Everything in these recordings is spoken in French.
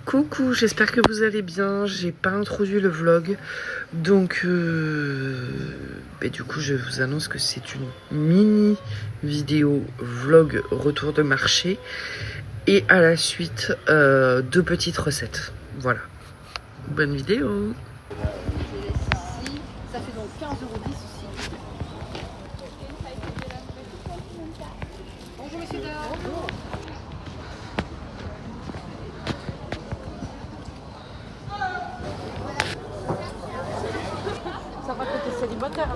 Coucou, j'espère que vous allez bien. J'ai pas introduit le vlog, donc du coup je vous annonce que c'est une mini vidéo vlog retour de marché et à la suite deux petites recettes. Voilà, bonne vidéo. Ça fait donc 15,10 € ici. Bonjour messieurs, dames. Bonjour. Ça va que t'es célibataire.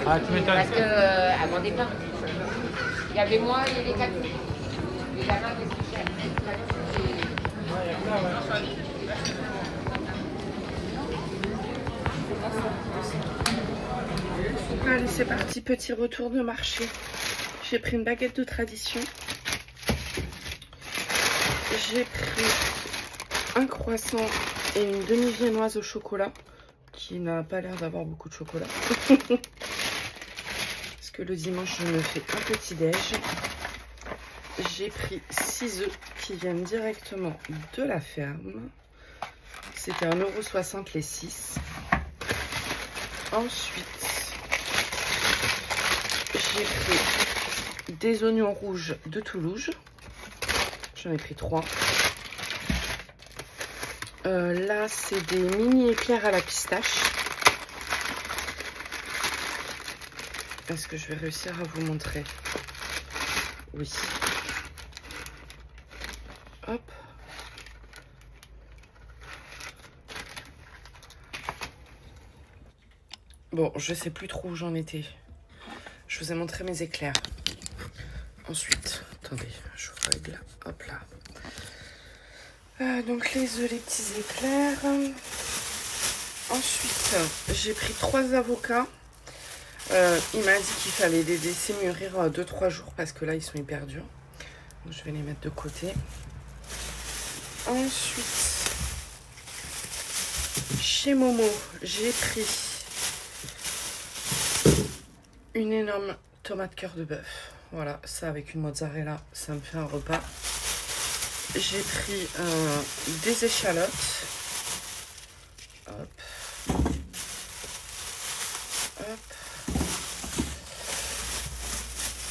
Ah, tu m'étonnes. Parce que avant départ, il y avait moi et les quatre. Les gamins, qu'est-ce qu'ils cherchent? Allez, c'est parti, petit retour de marché. J'ai pris une baguette de tradition. J'ai pris un croissant et une demi-viennoise au chocolat, qui n'a pas l'air d'avoir beaucoup de chocolat. Parce que le dimanche, je me fais un petit déj. J'ai pris 6 œufs qui viennent directement de la ferme. C'était 1,60 € les 6. Ensuite, j'ai pris des oignons rouges de Toulouse. J'en ai pris 3. Là, c'est des mini éclairs à la pistache. Est-ce que je vais réussir à vous montrer? Oui. Hop. Bon, je sais plus trop où j'en étais. Je vous ai montré mes éclairs. Ensuite, attendez, je vous règle. Hop là. Donc les œufs, les petits éclairs. Ensuite, j'ai pris 3 avocats. Il m'a dit qu'il fallait les laisser mûrir 2-3 jours parce que là, ils sont hyper durs. Donc, je vais les mettre de côté. Ensuite, chez Momo, j'ai pris une énorme tomate cœur de bœuf. Voilà, ça avec une mozzarella, ça me fait un repas. J'ai pris des échalotes. Hop. Hop.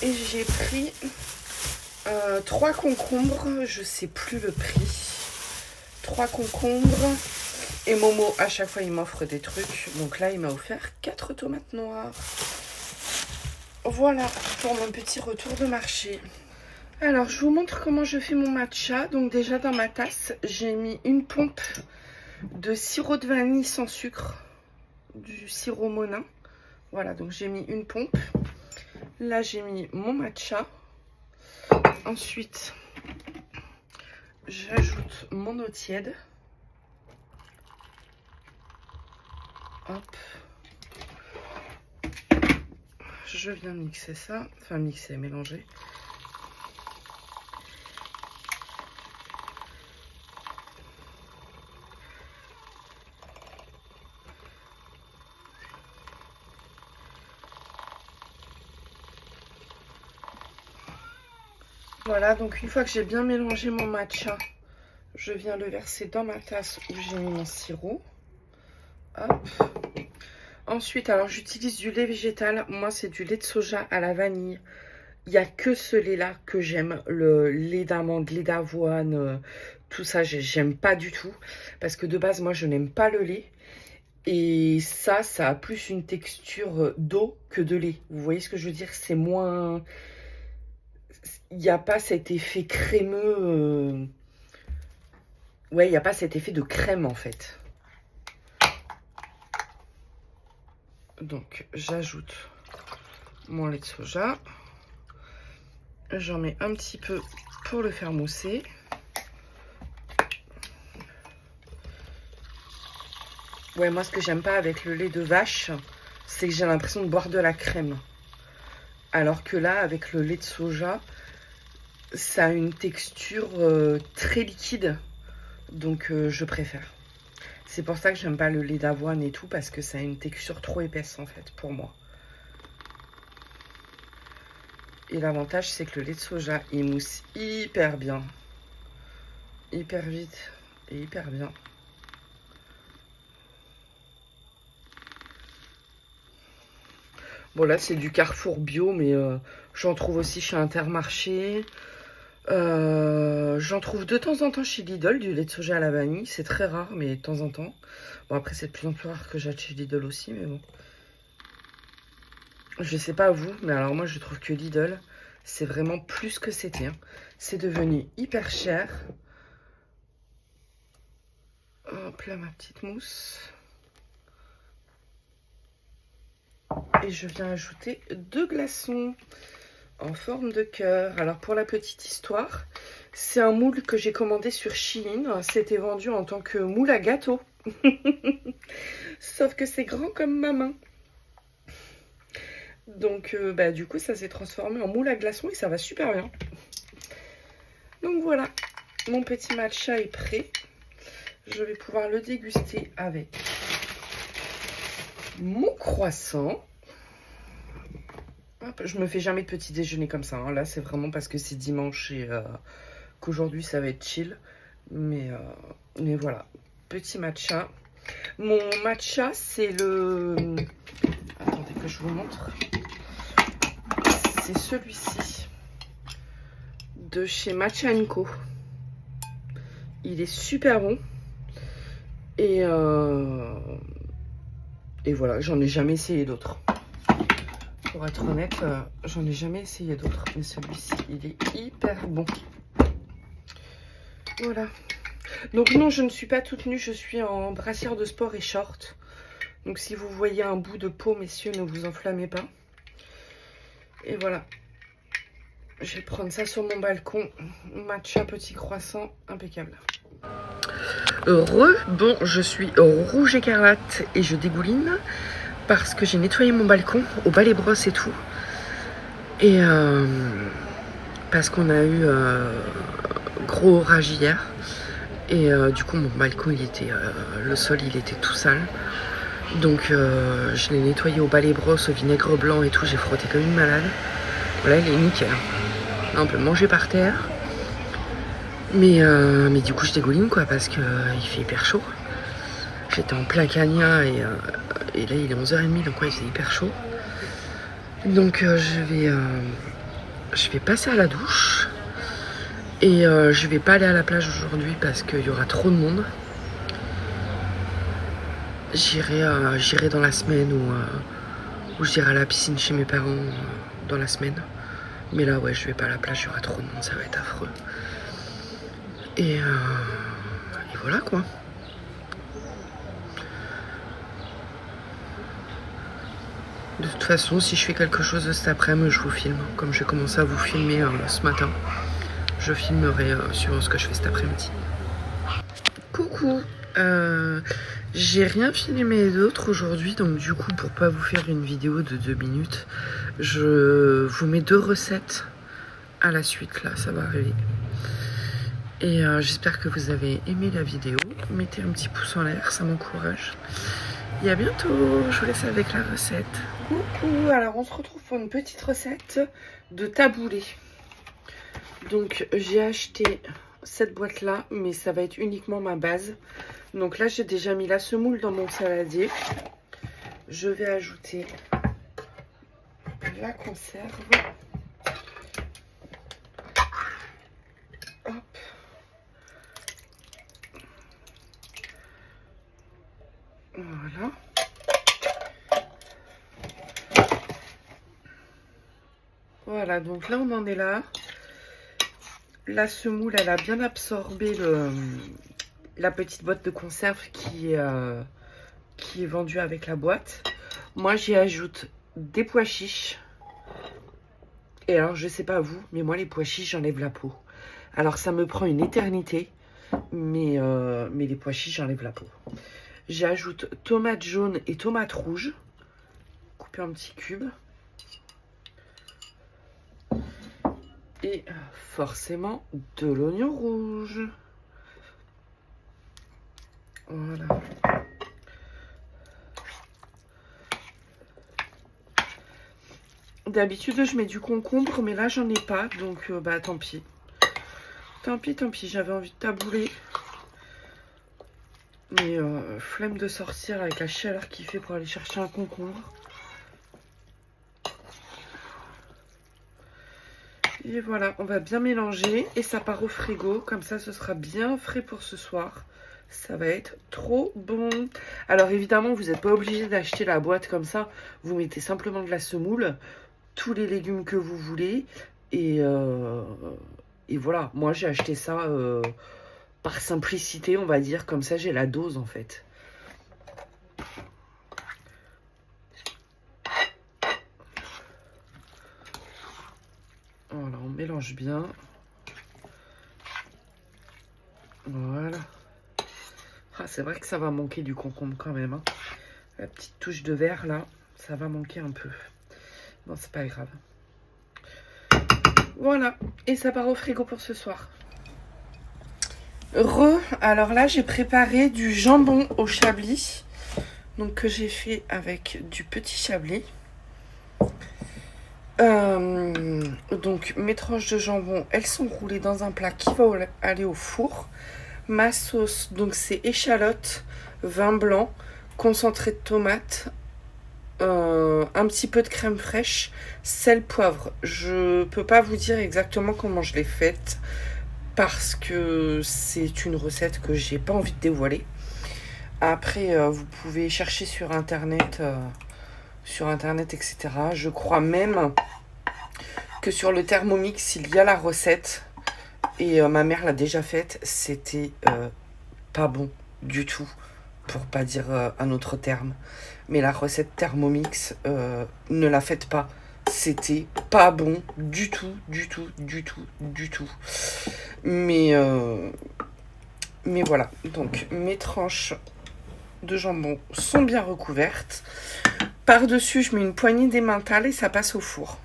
Et j'ai pris 3 concombres. Je sais plus le prix. 3 concombres. Et Momo, à chaque fois, il m'offre des trucs. Donc là, il m'a offert 4 tomates noires. Voilà pour mon petit retour de marché. Alors, je vous montre comment je fais mon matcha. Donc déjà, dans ma tasse, j'ai mis une pompe de sirop de vanille sans sucre, du sirop Monin. Voilà, donc j'ai mis une pompe. Là, j'ai mis mon matcha. Ensuite, j'ajoute mon eau tiède. Hop. Je viens mixer ça. Enfin, mixer, mélanger. Voilà, donc une fois que j'ai bien mélangé mon matcha, je viens le verser dans ma tasse où j'ai mis mon sirop. Hop. Ensuite, alors j'utilise du lait végétal. Moi, c'est du lait de soja à la vanille. Il n'y a que ce lait-là que j'aime. Le lait d'amande, lait d'avoine, tout ça, j'aime pas du tout. Parce que de base, moi, je n'aime pas le lait. Et ça a plus une texture d'eau que de lait. Vous voyez ce que je veux dire? C'est moins... Il n'y a pas cet effet crémeux. Ouais, il n'y a pas cet effet de crème en fait. Donc, j'ajoute mon lait de soja. J'en mets un petit peu pour le faire mousser. Ouais, moi, ce que j'aime pas avec le lait de vache, c'est que j'ai l'impression de boire de la crème. Alors que là, avec le lait de soja, ça a une texture très liquide. Donc, je préfère. C'est pour ça que j'aime pas le lait d'avoine et tout, parce que ça a une texture trop épaisse, en fait, pour moi. Et l'avantage, c'est que le lait de soja, il mousse hyper bien. Hyper vite et hyper bien. Bon, là, c'est du Carrefour bio, mais j'en trouve aussi chez Intermarché. J'en trouve de temps en temps chez Lidl, du lait de soja à la vanille. C'est très rare, mais de temps en temps. Bon, après, c'est de plus en plus rare que j'achète chez Lidl aussi, mais bon. Je sais pas vous, mais alors moi, je trouve que Lidl, c'est vraiment plus que c'était. Hein. C'est devenu hyper cher. Hop là, ma petite mousse. Et je viens ajouter 2 glaçons en forme de cœur. Alors pour la petite histoire, c'est un moule que j'ai commandé sur Shein. C'était vendu en tant que moule à gâteau. Sauf que c'est grand comme ma main. Donc du coup ça s'est transformé en moule à glaçons et ça va super bien. Donc voilà, mon petit matcha est prêt. Je vais pouvoir le déguster avec mon croissant. Hop, je me fais jamais de petit déjeuner comme ça. Hein. Là, c'est vraiment parce que c'est dimanche et qu'aujourd'hui, ça va être chill. Mais voilà, petit matcha. Mon matcha, c'est le... Attendez que je vous montre. C'est celui-ci. De chez Matcha & Co. Il est super bon. Et voilà, j'en ai jamais essayé d'autres. Pour être honnête, j'en ai jamais essayé d'autres. Mais celui-ci, il est hyper bon. Voilà. Donc non, je ne suis pas toute nue. Je suis en brassière de sport et short. Donc si vous voyez un bout de peau, messieurs, ne vous enflammez pas. Et voilà. Je vais prendre ça sur mon balcon. Matcha, petit croissant, impeccable. Bon, je suis rouge écarlate et je dégouline parce que j'ai nettoyé mon balcon au balai brosse et tout. Et parce qu'on a eu gros orage hier. Et du coup, mon balcon, il était, le sol, il était tout sale. Donc, je l'ai nettoyé au balai brosse, au vinaigre blanc et tout. J'ai frotté comme une malade. Voilà, il est nickel. Là, on peut manger par terre. Mais du coup je dégouline quoi parce que il fait hyper chaud. J'étais en plein Cagna et là il est 11h30 donc ouais il fait hyper chaud. Donc je vais passer à la douche et je vais pas aller à la plage aujourd'hui parce qu'il y aura trop de monde. J'irai dans la semaine ou j'irai à la piscine chez mes parents dans la semaine. Mais là ouais je vais pas à la plage, il y aura trop de monde, ça va être affreux. Et voilà quoi. De toute façon, si je fais quelque chose cet après-midi, je vous filme. Comme j'ai commencé à vous filmer ce matin, je filmerai sur ce que je fais cet après-midi. Coucou, j'ai rien filmé d'autre aujourd'hui, donc du coup, pour pas vous faire une vidéo de 2 minutes, je vous mets 2 recettes à la suite, là, ça va arriver. Et j'espère que vous avez aimé la vidéo. Mettez un petit pouce en l'air, ça m'encourage. Et à bientôt, je vous laisse avec la recette. Coucou, alors on se retrouve pour une petite recette de taboulé. Donc j'ai acheté cette boîte là, mais ça va être uniquement ma base. Donc là j'ai déjà mis la semoule dans mon saladier. Je vais ajouter la conserve. Hop. Voilà. Voilà, donc là on en est là. La semoule, elle a bien absorbé la petite boîte de conserve qui est vendue avec la boîte. Moi, j'y ajoute des pois chiches. Et alors, je sais pas vous, mais moi, les pois chiches, j'enlève la peau. Alors, ça me prend une éternité, mais les pois chiches, j'enlève la peau. J'ajoute tomates jaunes et tomates rouges, coupées en petits cubes. Et forcément, de l'oignon rouge. Voilà. D'habitude, je mets du concombre, mais là, j'en ai pas, donc bah tant pis. Tant pis, j'avais envie de tabouler. Mais flemme de sortir avec la chaleur qu'il fait pour aller chercher un concombre. Et voilà, on va bien mélanger et ça part au frigo. Comme ça, ce sera bien frais pour ce soir. Ça va être trop bon. Alors évidemment, vous n'êtes pas obligé d'acheter la boîte comme ça. Vous mettez simplement de la semoule, tous les légumes que vous voulez. Et voilà, moi j'ai acheté ça par simplicité, on va dire. Comme ça, j'ai la dose en fait. Voilà, on mélange bien. Voilà. Ah, c'est vrai que ça va manquer du concombre quand même. Hein. La petite touche de vert là, ça va manquer un peu. Bon, c'est pas grave. Voilà, et ça part au frigo pour ce soir. Alors là, j'ai préparé du jambon au chablis. Donc que j'ai fait avec du petit chablis. Donc mes tranches de jambon, elles sont roulées dans un plat qui va aller au four. Ma sauce, donc c'est échalote, vin blanc, concentré de tomate, un petit peu de crème fraîche, sel, poivre. Je peux pas vous dire exactement comment je l'ai faite parce que c'est une recette que j'ai pas envie de dévoiler. Après, vous pouvez chercher sur internet, etc. Je crois même que sur le Thermomix, il y a la recette. Et ma mère l'a déjà faite. C'était pas bon du tout, pour pas dire un autre terme. Mais la recette Thermomix, ne la faites pas. C'était pas bon du tout. Mais voilà. Donc mes tranches de jambon sont bien recouvertes. Par-dessus, je mets une poignée d'emmental et ça passe au four.